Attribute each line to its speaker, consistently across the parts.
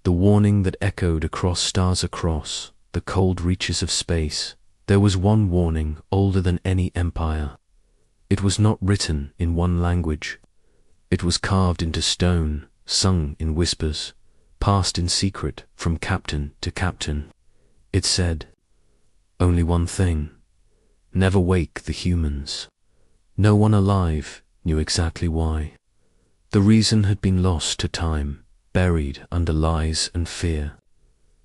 Speaker 1: The warning that echoed across stars, across the cold reaches of space. There was one warning older than any empire. It was not written in one language. It was carved into stone, sung in whispers, passed in secret from captain to captain. It said, only one thing: never wake the humans. No one alive knew exactly why. The reason had been lost to time, buried under lies and fear.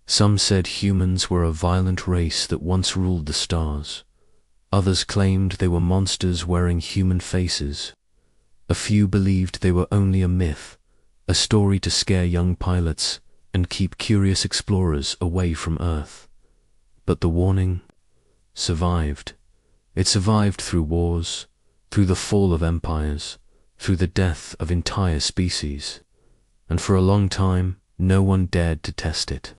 Speaker 1: Some said humans were a violent race that once ruled the stars. Others claimed they were monsters wearing human faces. A few believed they were only a myth, a story to scare young pilots and keep curious explorers away from Earth. But the warning survived. It survived through wars, through the fall of empires, through the death of entire species. And for a long time, no one dared to test it.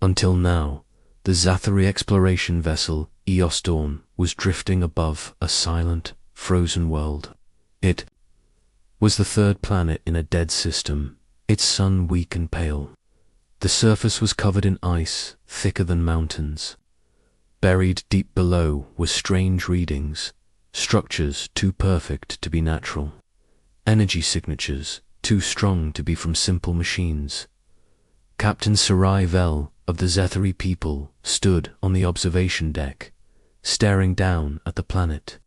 Speaker 1: Until now, the Zathari exploration vessel Eos Dawn was drifting above a silent, frozen world. It was the third planet in a dead system, its sun weak and pale. The surface was covered in ice, thicker than mountains. Buried deep below were strange readings, structures too perfect to be natural, energy signatures too strong to be from simple machines. Captain Sarai Vel of the Zathari people stood on the observation deck, staring down at the planet,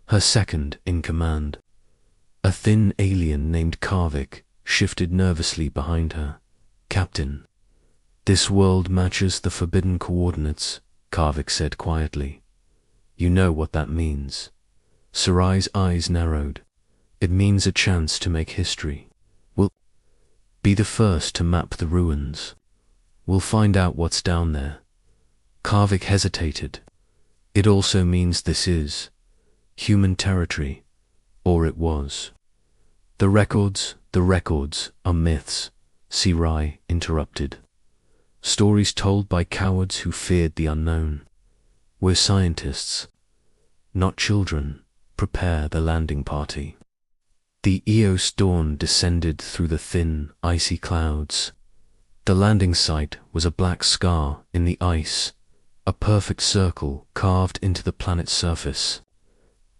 Speaker 1: her second in command. A thin alien named Karvik shifted nervously behind her. Captain, this world matches the forbidden coordinates, Karvik said quietly. You know what that means. Sarai's eyes narrowed. It means a chance to make history. We'll be the first to map the ruins. We'll find out what's down there. Karvik hesitated. It also means this is human territory, or it was. The records are myths, Sarai interrupted. Stories told by cowards who feared the unknown. We're scientists, not children. Prepare the landing party. The Eos Dawn descended through the thin, icy clouds. The landing site was a black scar in the ice, a perfect circle carved into the planet's surface.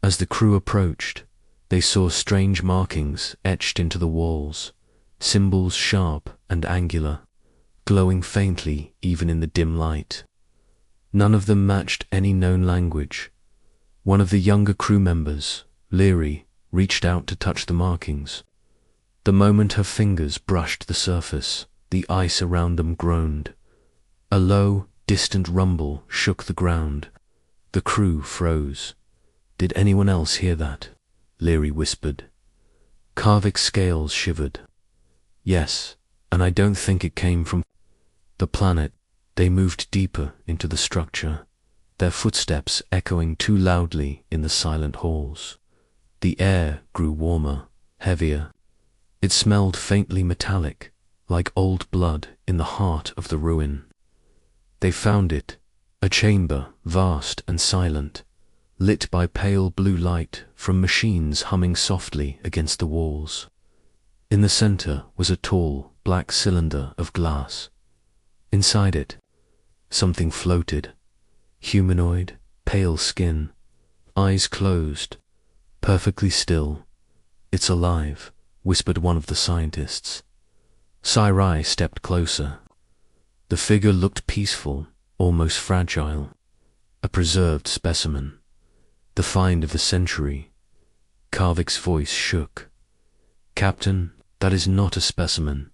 Speaker 1: As the crew approached, they saw strange markings etched into the walls, symbols sharp and angular, glowing faintly even in the dim light. None of them matched any known language. One of the younger crew members, Leary, reached out to touch the markings. The moment her fingers brushed the surface, the ice around them groaned. A low, distant rumble shook the ground. The crew froze. Did anyone else hear that? Leary whispered. Karvik's scales shivered. Yes, and I don't think it came from the planet. They moved deeper into the structure, their footsteps echoing too loudly in the silent halls. The air grew warmer, heavier. It smelled faintly metallic, like old blood in the heart of the ruin. They found it, a chamber vast and silent, lit by pale blue light from machines humming softly against the walls. In the center was a tall, black cylinder of glass. Inside it, something floated. Humanoid, pale skin, eyes closed, perfectly still. It's alive, whispered one of the scientists. Sarai stepped closer. The figure looked peaceful, almost fragile, a preserved specimen, the find of the century. Karvik's voice shook. Captain, that is not a specimen,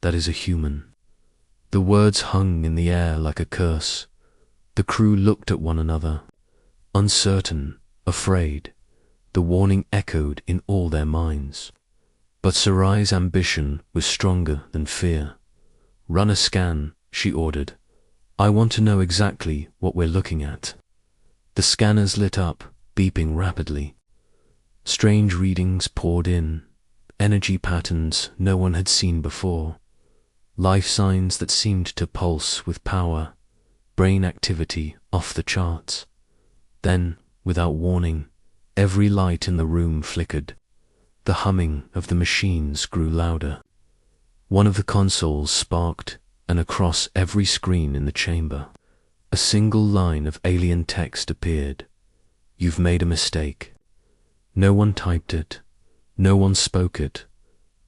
Speaker 1: that is a human. The words hung in the air like a curse. The crew looked at one another, uncertain, afraid. The warning echoed in all their minds. But Sarai's ambition was stronger than fear. Run a scan, she ordered. I want to know exactly what we're looking at. The scanners lit up, beeping rapidly. Strange readings poured in, energy patterns no one had seen before, life signs that seemed to pulse with power, brain activity off the charts. Then, without warning, every light in the room flickered. The humming of the machines grew louder. One of the consoles sparked, and across every screen in the chamber, a single line of alien text appeared. "You've made a mistake." No one typed it. No one spoke it.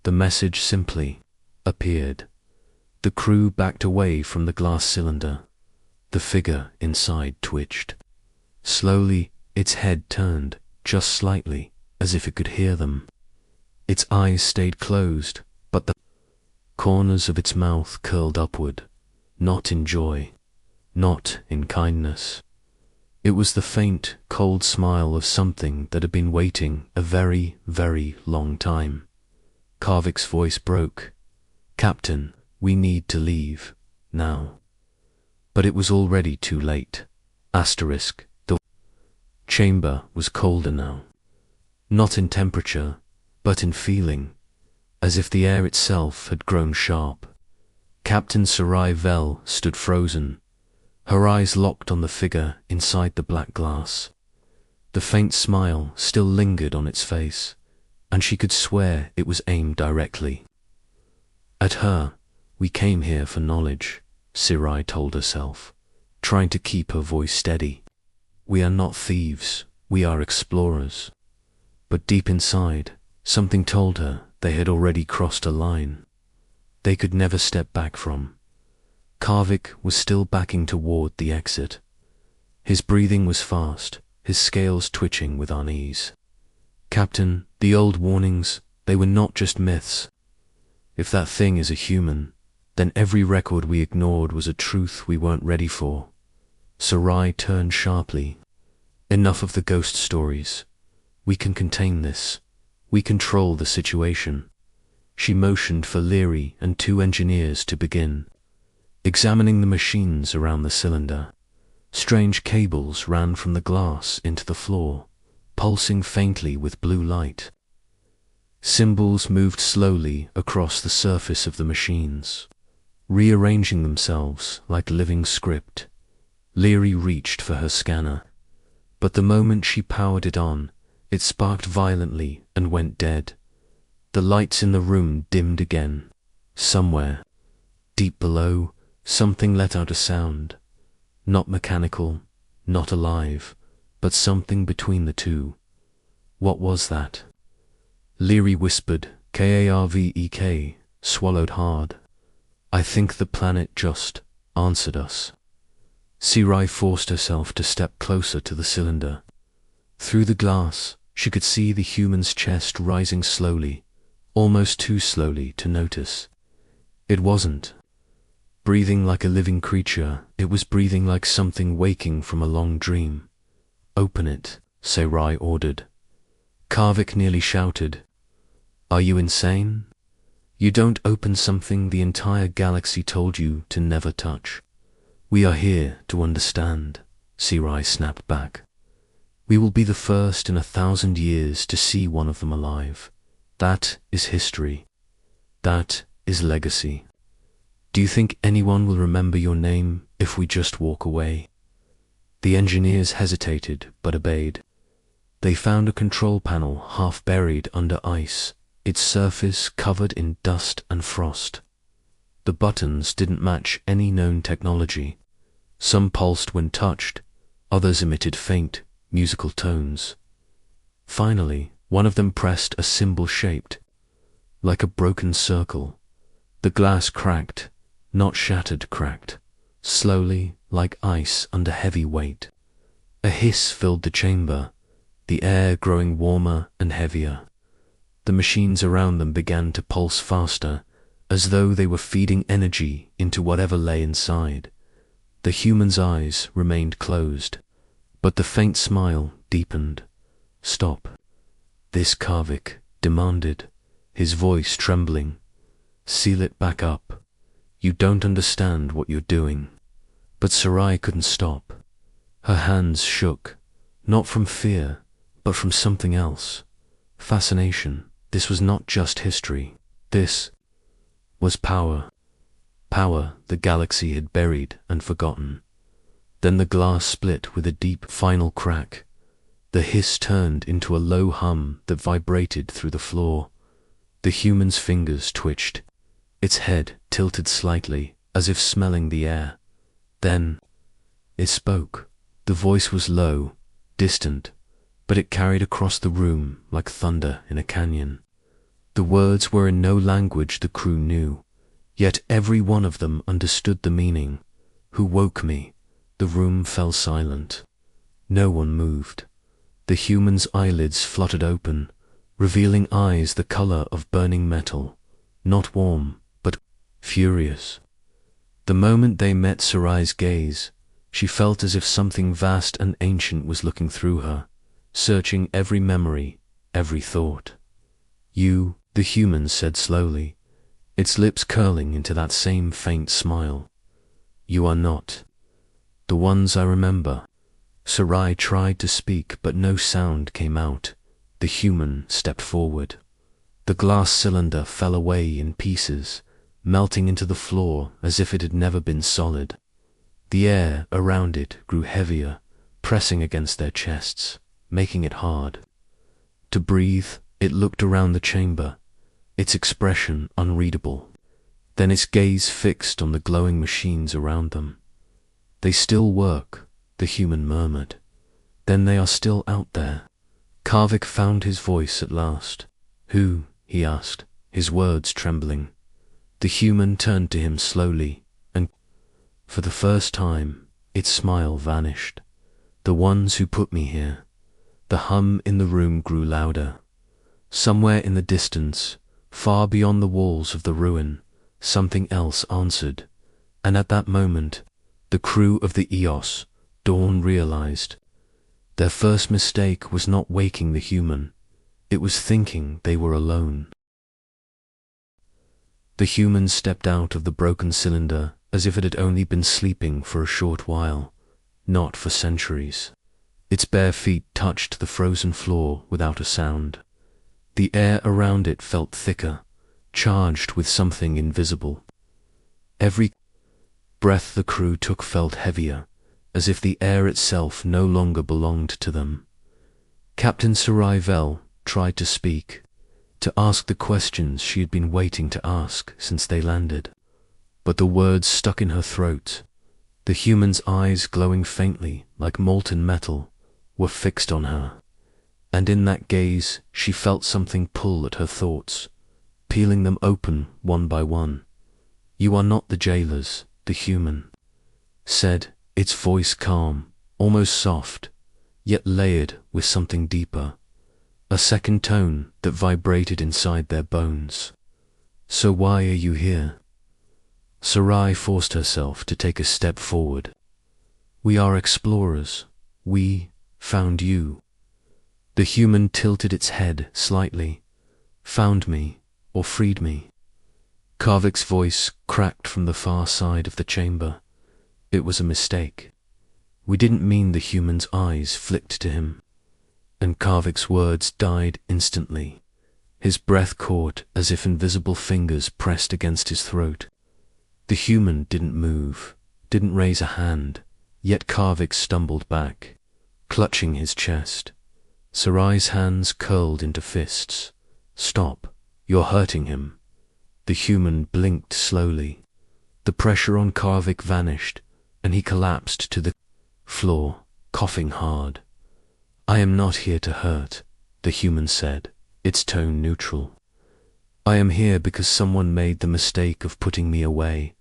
Speaker 1: The message simply appeared. The crew backed away from the glass cylinder. The figure inside twitched. Slowly, its head turned, just slightly, as if it could hear them. Its eyes stayed closed, but the corners of its mouth curled upward, not in joy, not in kindness. It was the faint, cold smile of something that had been waiting a very, very long time. Karvik's voice broke. "Captain, we need to leave, now." But it was already too late. The chamber was colder now. Not in temperature, but in feeling, as if the air itself had grown sharp. Captain Sarai Vel stood frozen, her eyes locked on the figure inside the black glass. The faint smile still lingered on its face, and she could swear it was aimed directly at her. "We came here for knowledge," Sarai told herself, trying to keep her voice steady. "We are not thieves, we are explorers." But deep inside, something told her they had already crossed a line they could never step back from. Karvik was still backing toward the exit. His breathing was fast, his scales twitching with unease. "Captain, the old warnings, they were not just myths. If that thing is a human, then every record we ignored was a truth we weren't ready for." Sarai turned sharply. "Enough of the ghost stories. We can contain this. We control the situation." She motioned for Leary and 2 engineers to begin examining the machines around the cylinder. Strange cables ran from the glass into the floor, pulsing faintly with blue light. Symbols moved slowly across the surface of the machines, rearranging themselves like living script. Leary reached for her scanner, but the moment she powered it on, it sparked violently and went dead. The lights in the room dimmed again. Somewhere, deep below, something let out a sound. Not mechanical, not alive, but something between the two. What was that? Leary whispered, "Karvek," swallowed hard. "I think the planet just answered us." Sarai forced herself to step closer to the cylinder. Through the glass, she could see the human's chest rising slowly, almost too slowly to notice. It wasn't breathing like a living creature, it was breathing like something waking from a long dream. "Open it," Sarai ordered. Karvik nearly shouted, "Are you insane? You don't open something the entire galaxy told you to never touch." "We are here to understand," Sarai snapped back. "We will be the first in 1,000 years to see one of them alive. That is history. That is legacy. Do you think anyone will remember your name if we just walk away?" The engineers hesitated but obeyed. They found a control panel half buried under ice, its surface covered in dust and frost. The buttons didn't match any known technology. Some pulsed when touched, others emitted faint, musical tones. Finally, one of them pressed a symbol shaped like a broken circle. The glass cracked, not shattered, cracked, slowly, like ice under heavy weight. A hiss filled the chamber, the air growing warmer and heavier. The machines around them began to pulse faster, as though they were feeding energy into whatever lay inside. The human's eyes remained closed, but the faint smile deepened. "Stop." This Karvik demanded, his voice trembling. "Seal it back up. You don't understand what you're doing." But Sarai couldn't stop. Her hands shook, not from fear, but from something else. Fascination. This was not just history. This was power. Power the galaxy had buried and forgotten. Then the glass split with a deep, final crack. The hiss turned into a low hum that vibrated through the floor. The human's fingers twitched. Its head tilted slightly, as if smelling the air. Then it spoke. The voice was low, distant, but it carried across the room like thunder in a canyon. The words were in no language the crew knew, yet every one of them understood the meaning. Who woke me? The room fell silent. No one moved. The human's eyelids fluttered open, revealing eyes the color of burning metal, not warm, but furious. The moment they met Sarai's gaze, she felt as if something vast and ancient was looking through her, searching every memory, every thought. You, the human said slowly, its lips curling into that same faint smile. You are not the ones I remember. Sarai tried to speak, but no sound came out. The human stepped forward. The glass cylinder fell away in pieces, melting into the floor as if it had never been solid. The air around it grew heavier, pressing against their chests, making it hard to breathe. It looked around the chamber, its expression unreadable. Then its gaze fixed on the glowing machines around them. They still work, the human murmured. Then they are still out there. Karvik found his voice at last. Who? He asked, his words trembling. The human turned to him slowly, and for the first time, its smile vanished. The ones who put me here. The hum in the room grew louder. Somewhere in the distance, far beyond the walls of the ruin, something else answered, and at that moment, the crew of the Eos, Dawn realized. Their first mistake was not waking the human, it was thinking they were alone. The human stepped out of the broken cylinder as if it had only been sleeping for a short while, not for centuries. Its bare feet touched the frozen floor without a sound. The air around it felt thicker, charged with something invisible. Every breath the crew took felt heavier, as if the air itself no longer belonged to them. Captain Sarai Vel tried to speak, to ask the questions she had been waiting to ask since they landed, but the words stuck in her throat. The human's eyes, glowing faintly like molten metal, were fixed on her, and in that gaze she felt something pull at her thoughts, peeling them open one by one. You are not the jailers, the human said, its voice calm, almost soft, yet layered with something deeper, a second tone that vibrated inside their bones. So why are you here? Sarai forced herself to take a step forward. We are explorers. We found you. The human tilted its head slightly. Found me, or freed me. Karvik's voice cracked from the far side of the chamber. It was a mistake. We didn't mean. The human's eyes flicked to him, and Karvik's words died instantly. His breath caught as if invisible fingers pressed against his throat. The human didn't move, didn't raise a hand, yet Karvik stumbled back, clutching his chest. Sarai's hands curled into fists. Stop, you're hurting him. The human blinked slowly. The pressure on Karvik vanished, and he collapsed to the floor, coughing hard. I am not here to hurt, the human said, its tone neutral. I am here because someone made the mistake of putting me away,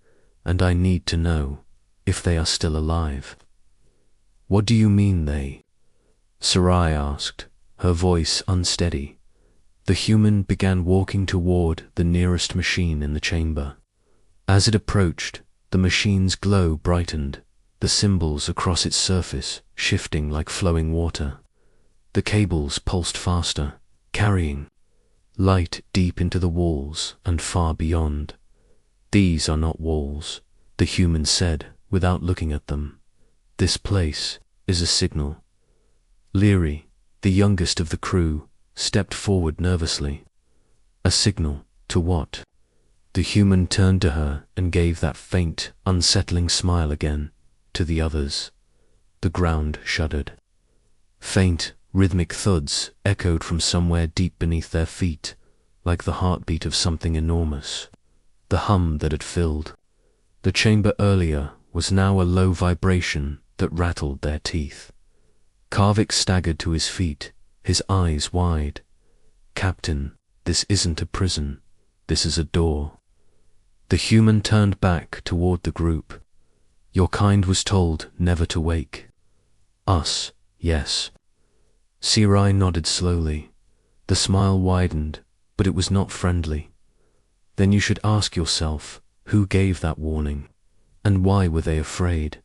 Speaker 1: and I need to know if they are still alive. What do you mean they? Sarai asked, her voice unsteady. The human began walking toward the nearest machine in the chamber. As it approached, the machine's glow brightened, the symbols across its surface shifting like flowing water. The cables pulsed faster, carrying light deep into the walls and far beyond. These are not walls, the human said without looking at them. This place is a signal. Leary, the youngest of the crew, stepped forward nervously. A signal to what? The human turned to her and gave that faint, unsettling smile again to the others. The ground shuddered. Faint, rhythmic thuds echoed from somewhere deep beneath their feet, like the heartbeat of something enormous. The hum that had filled The chamber earlier was now a low vibration that rattled their teeth. Karvik staggered to his feet, his eyes wide. "Captain, this isn't a prison. This is a door." The human turned back toward the group. "Your kind was told never to wake." "Us, yes." Sirai nodded slowly. The smile widened, but it was not friendly. "Then you should ask yourself, who gave that warning? And why were they afraid?"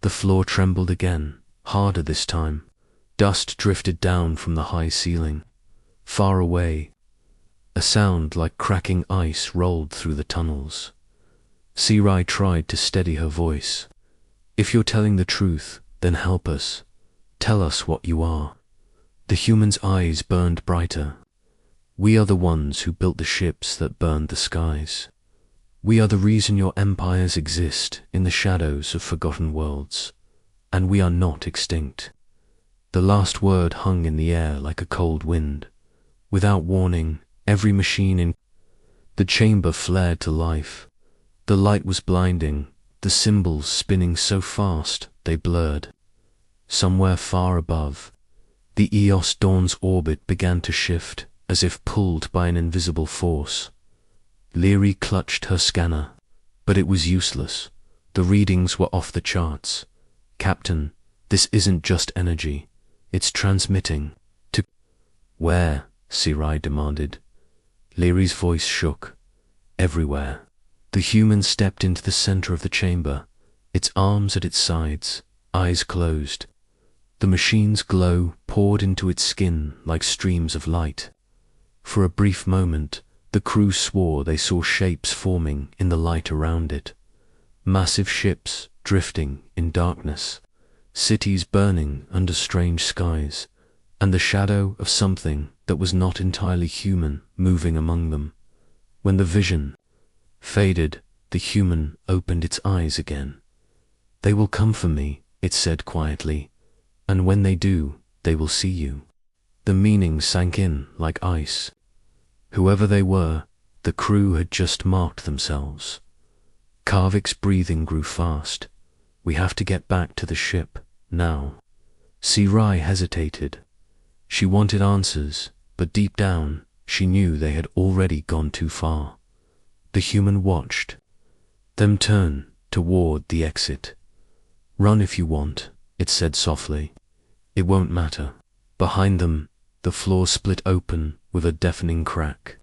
Speaker 1: The floor trembled again, harder this time. Dust drifted down from the high ceiling. Far away, a sound like cracking ice rolled through the tunnels. Sirai tried to steady her voice. "If you're telling the truth, then help us. Tell us what you are." The human's eyes burned brighter. "We are the ones who built the ships that burned the skies. We are the reason your empires exist in the shadows of forgotten worlds, and we are not extinct." The last word hung in the air like a cold wind. Without warning, every machine in the chamber flared to life. The light was blinding, the symbols spinning so fast they blurred. Somewhere far above, the Eos Dawn's orbit began to shift, as if pulled by an invisible force. Leary clutched her scanner, but it was useless. The readings were off the charts. "Captain, this isn't just energy. It's transmitting to—" "Where?" Sirai demanded. Leary's voice shook. "Everywhere." The human stepped into the center of the chamber, its arms at its sides, eyes closed. The machine's glow poured into its skin like streams of light. For a brief moment, the crew swore they saw shapes forming in the light around it. Massive ships drifting in darkness, cities burning under strange skies, and the shadow of something that was not entirely human moving among them. When the vision faded, the human opened its eyes again. "They will come for me," it said quietly, "and when they do, they will see you." The meaning sank in like ice. Whoever they were, the crew had just marked themselves. Karvik's breathing grew fast. "We have to get back to the ship, now." Sirai hesitated. She wanted answers, but deep down, she knew they had already gone too far. The human watched them turn toward the exit. "Run if you want," it said softly. "It won't matter." Behind them, the floor split open with a deafening crack,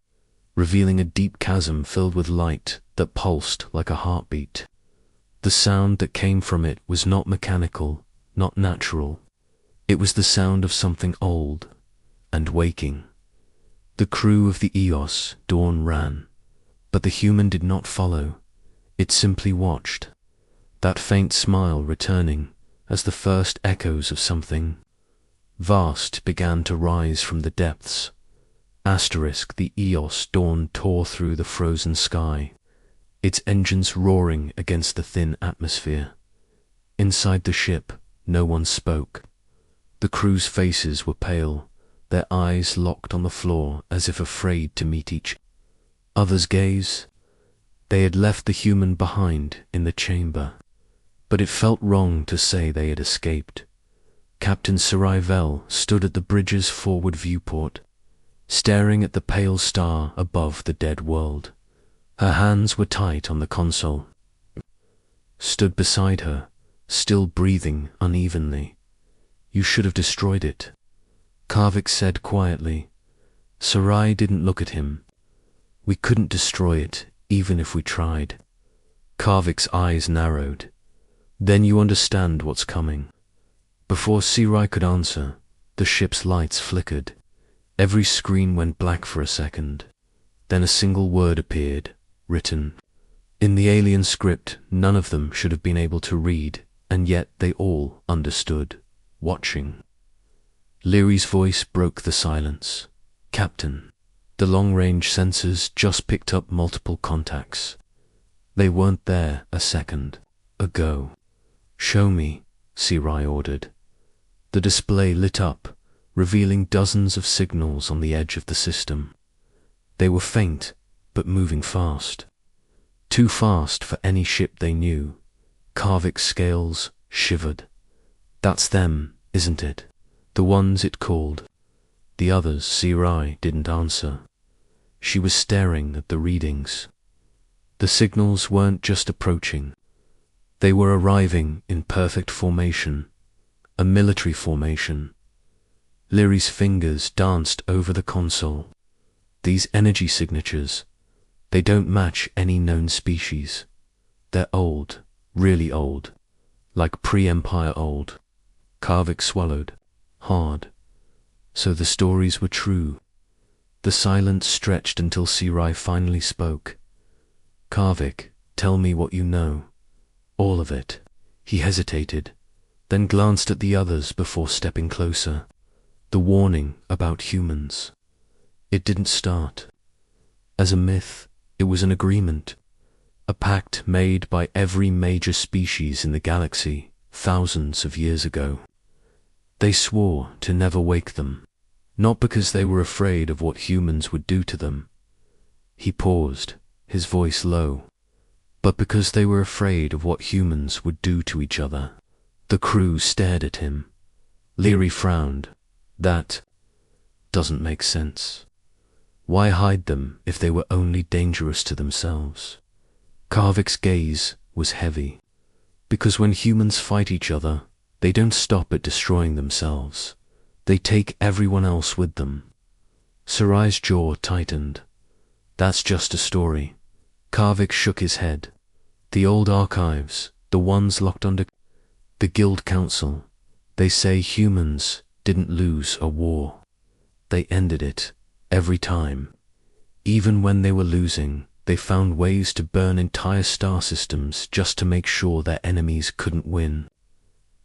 Speaker 1: revealing a deep chasm filled with light that pulsed like a heartbeat. The sound that came from it was not mechanical, not natural. It was the sound of something old and waking. The crew of the Eos Dawn ran, but the human did not follow. It simply watched, that faint smile returning as the first echoes of something vast began to rise from the depths. The Eos Dawn tore through the frozen sky, its engines roaring against the thin atmosphere. Inside the ship, no one spoke. The crew's faces were pale, their eyes locked on the floor as if afraid to meet each other's gaze. They had left the human behind in the chamber, but it felt wrong to say they had escaped. Captain Sarivel stood at the bridge's forward viewport, staring at the pale star above the dead world. Her hands were tight on the console. Stood beside her, still breathing unevenly. "You should have destroyed it," Karvik said quietly. Sarai didn't look at him. "We couldn't destroy it, even if we tried." Karvik's eyes narrowed. "Then you understand what's coming." Before Sarai could answer, the ship's lights flickered. Every screen went black for a second. Then a single word appeared, written. In the alien script, none of them should have been able to read, and yet they all understood. "Watching." Leary's voice broke the silence. "Captain." The long-range sensors just picked up multiple contacts. They weren't there a second ago. "Show me," Sarai ordered. The display lit up, revealing dozens of signals on the edge of the system. They were faint, but moving fast. Too fast for any ship they knew. Karvik's scales shivered. That's them, isn't it? The ones it called. The others, Saga didn't answer. She was staring at the readings. The signals weren't just approaching. They were arriving in perfect formation, a military formation. Lyri's fingers danced over the console. These energy signatures, they don't match any known species. They're old, really old, like pre-Empire old. Karvik swallowed, hard. So the stories were true. The silence stretched until Saga finally spoke. Karvik, tell me what you know. All of it. He hesitated, then glanced at the others before stepping closer. The warning about humans. It didn't start as a myth. It was an agreement. A pact made by every major species in the galaxy thousands of years ago. They swore to never wake them, not because they were afraid of what humans would do to them. He paused, his voice low, but because they were afraid of what humans would do to each other. The crew stared at him. Lyri frowned. That doesn't make sense. Why hide them if they were only dangerous to themselves? Karvik's gaze was heavy. Because when humans fight each other, they don't stop at destroying themselves. They take everyone else with them. Sarai's jaw tightened. That's just a story. Karvik shook his head. The old archives, the ones locked under the Guild Council, they say humans didn't lose a war. They ended it, every time. Even when they were losing, they found ways to burn entire star systems just to make sure their enemies couldn't win.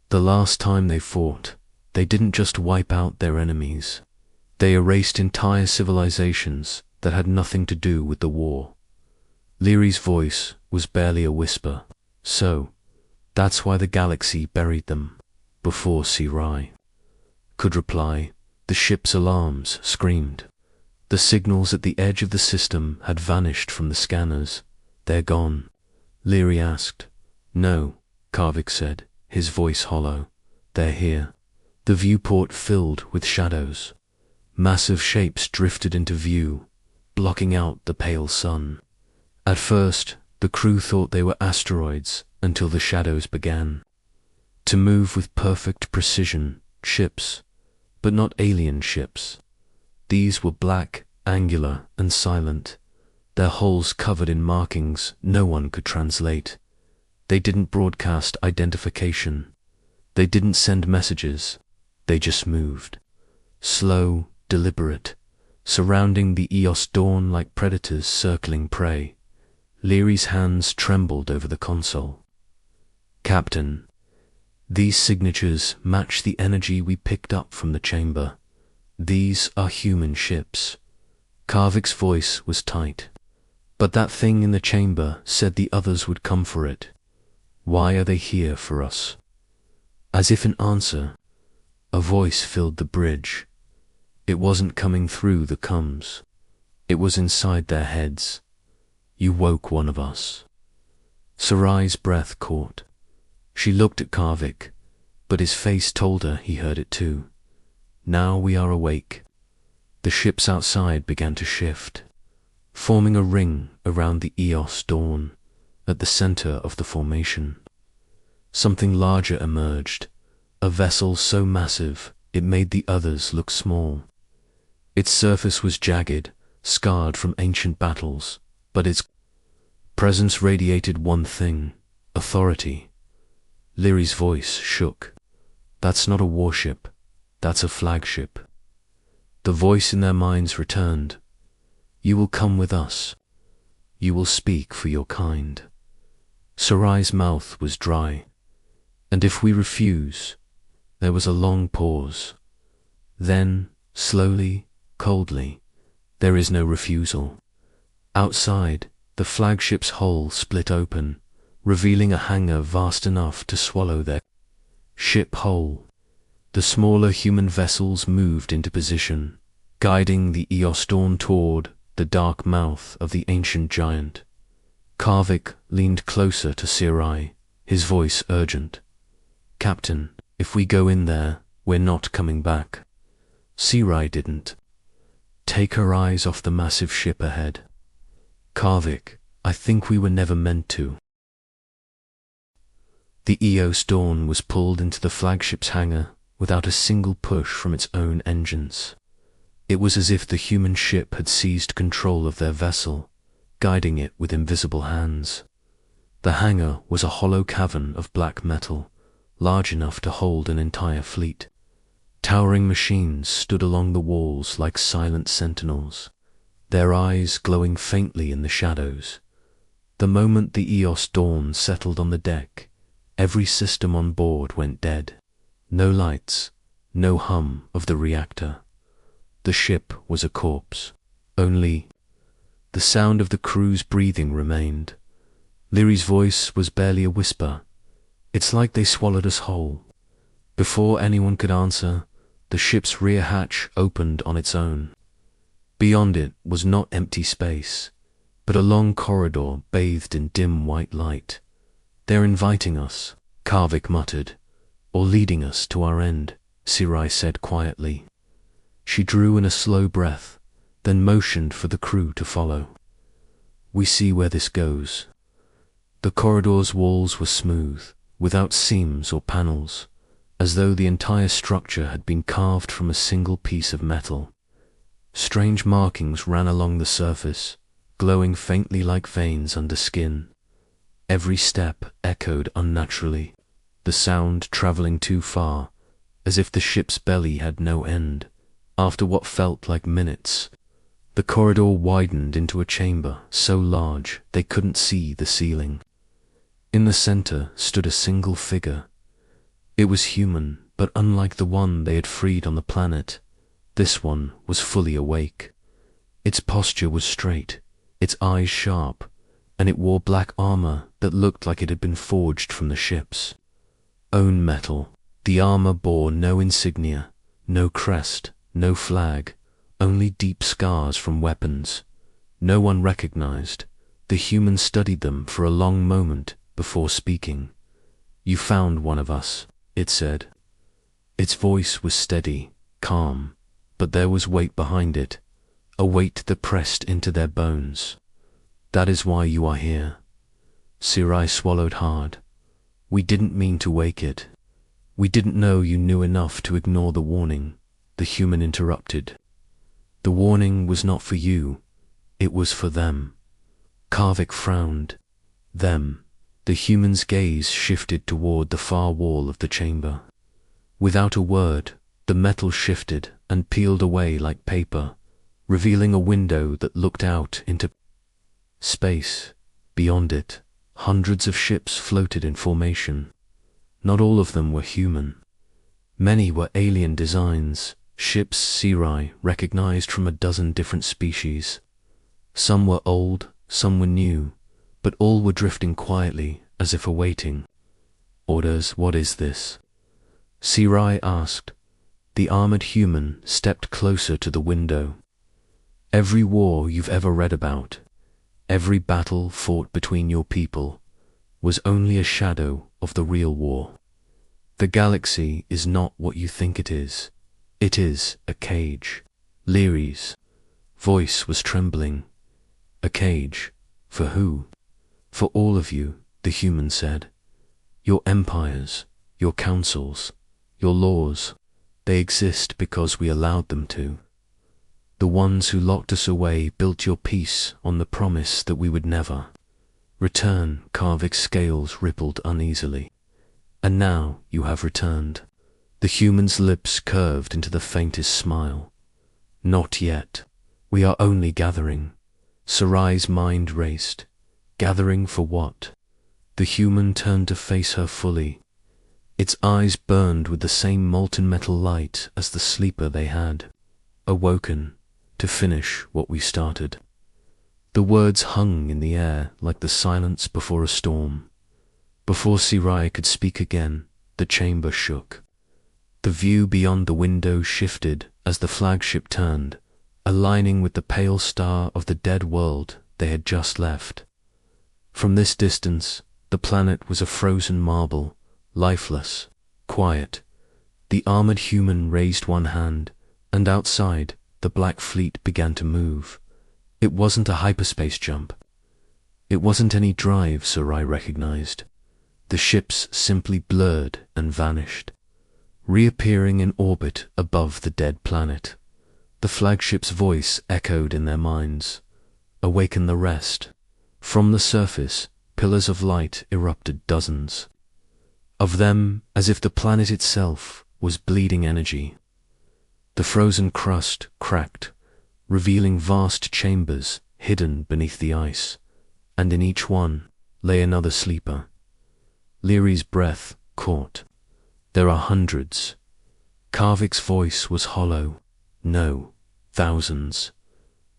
Speaker 1: The last time they fought, they didn't just wipe out their enemies. They erased entire civilizations that had nothing to do with the war. Lyri's voice was barely a whisper. So, that's why the galaxy buried them. Before Saga could reply, the ship's alarms screamed. The signals at the edge of the system had vanished from the scanners. They're gone. Lyri asked. No, Karvik said, his voice hollow. They're here. The viewport filled with shadows. Massive shapes drifted into view, blocking out the pale sun. At first, the crew thought they were asteroids until the shadows began to move with perfect precision. Ships, but not alien ships. These were black, angular, and silent, their hulls covered in markings no one could translate. They didn't broadcast identification. They didn't send messages. They just moved. Slow, deliberate, surrounding the Eos dawn like predators circling prey. Lyri's hands trembled over the console. Captain, these signatures match the energy we picked up from the chamber. These are human ships. Karvik's voice was tight. But that thing in the chamber said the others would come for it. Why are they here for us? As if in answer, a voice filled the bridge. It wasn't coming through the coms. It was inside their heads. You woke one of us. Sarai's breath caught. She looked at Karvik, but his face told her he heard it too. Now we are awake. The ships outside began to shift, forming a ring around the Eos dawn, at the center of the formation. Something larger emerged, a vessel so massive it made the others look small. Its surface was jagged, scarred from ancient battles, but its presence radiated one thing: authority. Lyri's voice shook. That's not a warship, that's a flagship. The voice in their minds returned. You will come with us. You will speak for your kind. Sarai's mouth was dry. And if we refuse? There was a long pause. Then, slowly, coldly, there is no refusal. Outside, the flagship's hull split open, revealing a hangar vast enough to swallow their ship whole. The smaller human vessels moved into position, guiding the Eos dawn toward the dark mouth of the ancient giant. Karvik leaned closer to Sirai, his voice urgent. "Captain, if we go in there, we're not coming back." Sirai didn't take her eyes off the massive ship ahead. "Karvik, I think we were never meant to." The Eos Dawn was pulled into the flagship's hangar without a single push from its own engines. It was as if the human ship had seized control of their vessel, guiding it with invisible hands. The hangar was a hollow cavern of black metal, large enough to hold an entire fleet. Towering machines stood along the walls like silent sentinels, their eyes glowing faintly in the shadows. The moment the Eos Dawn settled on the deck, every system on board went dead. No lights, no hum of the reactor. The ship was a corpse. Only the sound of the crew's breathing remained. Leary's voice was barely a whisper. "It's like they swallowed us whole." Before anyone could answer, the ship's rear hatch opened on its own. Beyond it was not empty space, but a long corridor bathed in dim white light. "They're inviting us," Karvik muttered. "Or leading us to our end," Sirai said quietly. She drew in a slow breath, then motioned for the crew to follow. "We see where this goes." The corridor's walls were smooth, without seams or panels, as though the entire structure had been carved from a single piece of metal. Strange markings ran along the surface, glowing faintly like veins under skin. Every step echoed unnaturally, the sound traveling too far, as if the ship's belly had no end. After what felt like minutes, the corridor widened into a chamber so large they couldn't see the ceiling. In the center stood a single figure. It was human, but unlike the one they had freed on the planet, this one was fully awake. Its posture was straight, its eyes sharp, and it wore black armor that looked like it had been forged from the ship's own metal. The armor bore no insignia, no crest, no flag, only deep scars from weapons. No one recognized. The human studied them for a long moment before speaking. "You found one of us," it said. Its voice was steady, calm, but there was weight behind it, a weight that pressed into their bones. "That is why you are here." Sirai swallowed hard. "We didn't mean to wake it. We didn't know you knew enough to ignore the warning," the human interrupted. "The warning was not for you, it was for them." Karvik frowned. "Them." The human's gaze shifted toward the far wall of the chamber. Without a word, the metal shifted and peeled away like paper, revealing a window that looked out into space. Beyond it, hundreds of ships floated in formation. Not all of them were human. Many were alien designs, ships Sirai recognized from a dozen different species. Some were old, some were new, but all were drifting quietly as if awaiting orders. "What is this?" Sirai asked. The armored human stepped closer to the window. "Every war you've ever read about, every battle fought between your people, was only a shadow of the real war. The galaxy is not what you think it is. It is a cage." Leary's voice was trembling. "A cage? For who?" "For all of you," the human said. "Your empires, your councils, your laws, they exist because we allowed them to. The ones who locked us away built your peace on the promise that we would never return." Karvik's scales rippled uneasily. "And now you have returned." The human's lips curved into the faintest smile. "Not yet. We are only gathering." Sarai's mind raced. Gathering for what? The human turned to face her fully. Its eyes burned with the same molten metal light as the sleeper they had. "Awoken, to finish what we started." The words hung in the air like the silence before a storm. Before Sirai could speak again, the chamber shook. The view beyond the window shifted as the flagship turned, aligning with the pale star of the dead world they had just left. From this distance, the planet was a frozen marble, lifeless, quiet. The armored human raised one hand, and outside, the black fleet began to move. It wasn't a hyperspace jump. It wasn't any drive Sarai recognized. The ships simply blurred and vanished, reappearing in orbit above the dead planet. The flagship's voice echoed in their minds. "Awaken the rest." From the surface, pillars of light erupted, dozens of them, as if the planet itself was bleeding energy. The frozen crust cracked, revealing vast chambers hidden beneath the ice, and in each one lay another sleeper. Leary's breath caught. "There are hundreds." Karvik's voice was hollow. "No, thousands."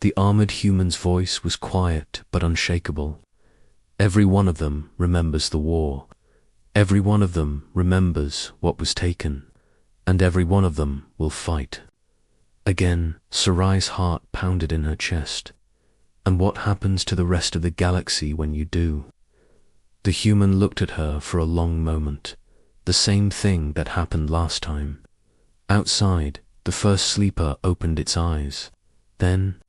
Speaker 1: The armored human's voice was quiet but unshakable. "Every one of them remembers the war. Every one of them remembers what was taken, and every one of them will fight." Again, Sarai's heart pounded in her chest. "And what happens to the rest of the galaxy when you do?" The human looked at her for a long moment. The same thing that happened last time. Outside, the first sleeper opened its eyes. Then,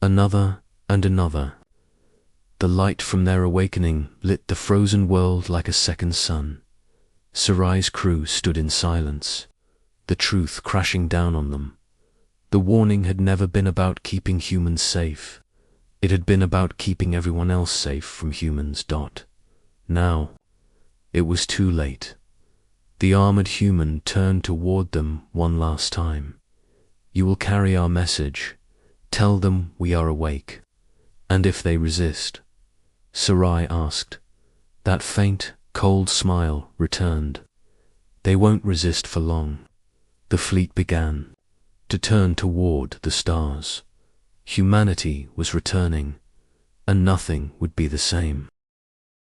Speaker 1: another and another. The light from their awakening lit the frozen world like a second sun. Sarai's crew stood in silence, the truth crashing down on them. The warning had never been about keeping humans safe. It had been about keeping everyone else safe from humans. Now, it was too late. The armored human turned toward them one last time. "You will carry our message. Tell them we are awake." "And if they resist?" Sarai asked. That faint, cold smile returned. "They won't resist for long." The fleet began to turn toward the stars. Humanity was returning, and nothing would be the same.